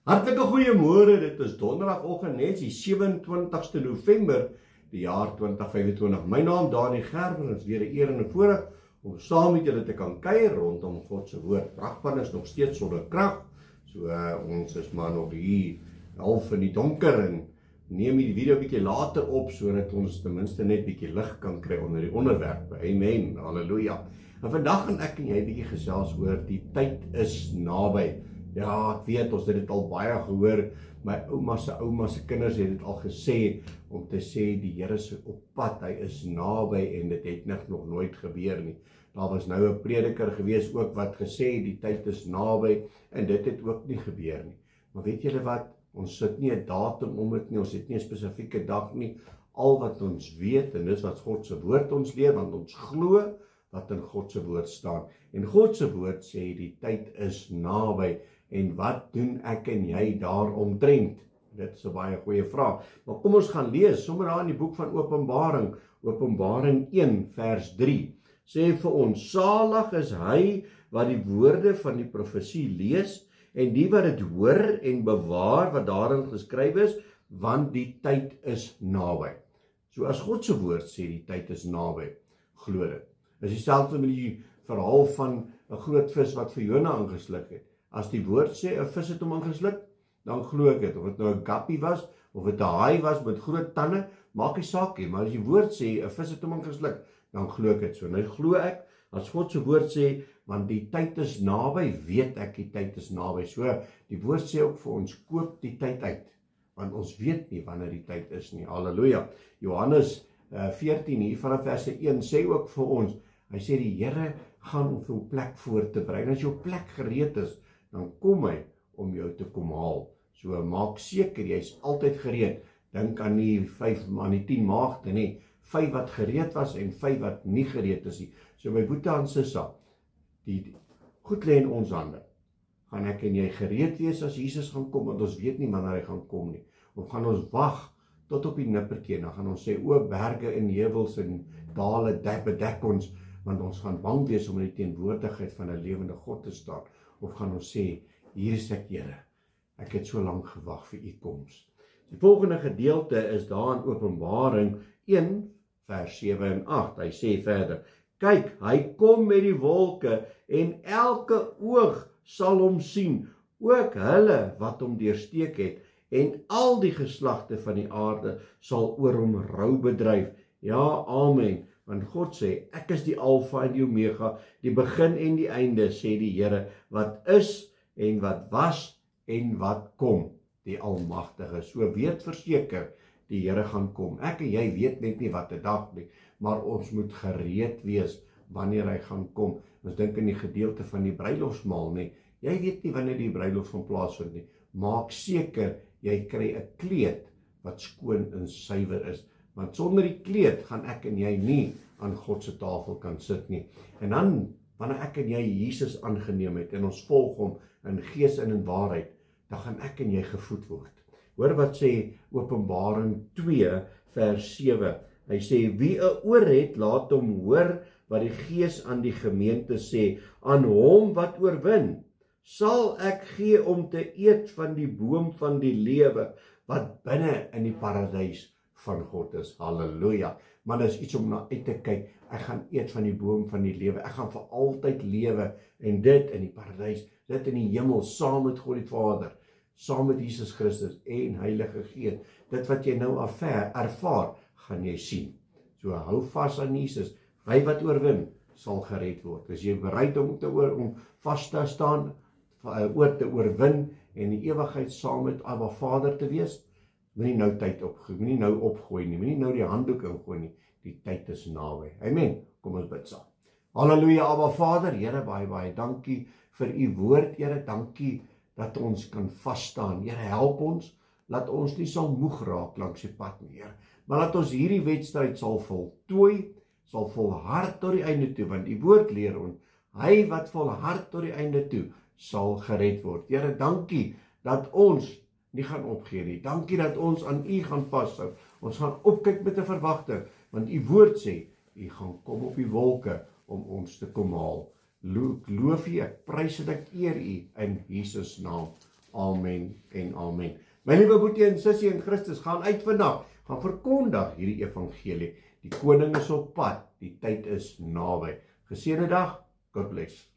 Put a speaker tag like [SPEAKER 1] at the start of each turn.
[SPEAKER 1] Hartlike goeiemôre, dit is donderdagoggend net die 27ste November die jaar 2025. My naam Daniel Gerber en is weer 'n eer en 'n voorreg om saam met julle te kan kuier rondom God se woord. Kragpan is nog steeds sonder krag. So ons is maar nog hier half in die donker en neem die video 'n bietjie later op sodat ons ten minste net bietjie lig kan kry onder die onderwerpe. Amen. Halleluja. En vandag gaan ek en jy bietjie gesels oor die tyd is naby. Ja, ek weet, ons het dit al baie gehoor. My ouma se kinders het dit al gesê, om te sê die Here is op pad, hy is naby en dit het nog nooit gebeur nie. Daar was nou 'n prediker gewees ook wat gesê die tyd is naby en dit het ook nie gebeur nie. Maar weet julle wat, ons sit nie 'n datum om dit nie, ons het nie 'n spesifieke dag nie. Al wat ons weet en dis wat God se woord ons leer, want ons glo wat in God se woord staan. En God se woord sê die tyd is naby. En wat doen ek en jy daaromtrent? Dit is 'n baie goeie vraag. Maar kom ons gaan lees, sommer daar in die boek van Openbaring, Openbaring 1 vers 3, sê vir ons, salig is hy wat die woorde van die profesie lees, en die wat dit hoor en bewaar wat daarin geskryf is, want die tyd is naby. So as God se woord sê die tyd is naby, glo dit. Is dieselfde met die verhaal van 'n groot vis wat vir Jona ingesluk het. As die woord sê 'n vis het hom ingesluk, dan glo ek dit. Of dit nou 'n gappie was, of dit 'n haai was met groot tande, maak nie saak nie. Maar as die woord sê 'n vis het hom ingesluk, dan glo ek dit. So nou glo ek, as God se woord sê, want die tyd is naby, weet ek die tyd is naby. So die woord sê ook vir ons, koop die tyd uit, want ons weet nie wanneer die tyd is nie. Halleluja. Johannes 14 hier vanaf vers 1 sê ook vir ons, hy sê die Here gaan om vir jou plek voor te berei. En as jou plek gereed is, dan kom hy om jou te kom haal. So maak seker, jy is altyd gereed. Dink aan die 10 maagde nie, 5 wat gereed was en 5 wat nie gereed is nie. So my boete en sissa, die goed lê in ons hande. Gaan ek en jy gereed wees as Jesus gaan kom, want ons weet nie wanneer hy gaan kom nie. Of gaan ons wag tot op die nippertjie, dan gaan ons sê, o berge en heuwels en dale bedek ons, want ons gaan bang wees om in die teenwoordigheid van 'n lewende God te staan. Of gaan ons sê, hier is ek Here, ek het so lank gewag vir u koms. Die volgende gedeelte is daar in Openbaring 1 vers 7 en 8. Hy sê verder, kyk, hy kom met die wolke en elke oog sal hom sien, ook hulle wat hom deursteek het, en al die geslagte van die aarde sal oor hom rou bedryf. Ja, amen. Want God sê, ek is die Alfa en die Omega, die begin en die einde, sê die Here, wat is en wat was en wat kom, die Almagtige. So weet verseker, die Here gaan kom. Ek en jy weet net nie wat 'n dag nie, maar ons moet gereed wees wanneer hy gaan kom. Ons dink in die gedeelte van die bruilofsmaal nie. Jy weet nie wanneer die bruilof van plaasvind nie. Maak seker, jy kry 'n kleed wat skoon en suiwer is. Want sonder die kleed gaan ek en jy nie aan God se tafel kan sit nie. En dan, wanneer ek en jy Jesus aangeneem het en ons volg hom in gees en in waarheid, dan gaan ek en jy gevoed word. Hoor wat sê Openbaring 2 vers 7. Hy sê, wie 'n oor het, laat hom hoor wat die Gees aan die gemeente sê. Aan hom wat oorwin, sal ek gee om te eet van die boom van die lewe, wat binne in die paradys van God is. Halleluja. Maar dit is iets om na uit te kyk. Ek gaan eet van die boom van die lewe. Ek gaan vir altyd lewe en dit in die paradys, dit in die hemel, saam met God die Vader, saam met Jesus Christus en Heilige Gees. Dit wat jy nou ervaar, gaan jy sien. So hou vas aan Jesus. Hy wat oorwin, sal gered word. Is jy bereid om vas te staan, oor te oorwin en die ewigheid saam met Abba Vader te wees? Moenie nou tyd opgooi, moenie nou opgooi nie, moenie nou die handdoek ingooi nie, die tyd is naby. Amen, kom ons bid saam. Halleluja, Abba Vader, Here, baie dankie vir u woord, Here, dankie dat ons kan vasstaan. Here, help ons, laat ons nie sal moeg raak langs die pad nie, Here, maar laat ons hierdie wedstryd sal voltooi, sal volhard tot die einde toe, want die woord leer ons, hy wat volhard tot die einde toe, sal gered word. Here, dankie dat ons nie gaan opgee nie. Dankie dat ons aan u gaan vashou. Ons gaan opkyk met 'n verwagting, want u woord sê, u gaan kom op die wolke om ons te kom haal. Loof u, ek prys en ek eer u in Jesus naam. Amen en amen. My liewe boetie en sussie in Christus, gaan uit vandag, gaan verkondig hierdie evangelie. Die koning is op pad, die tyd is naby. Geseënde dag, God bless.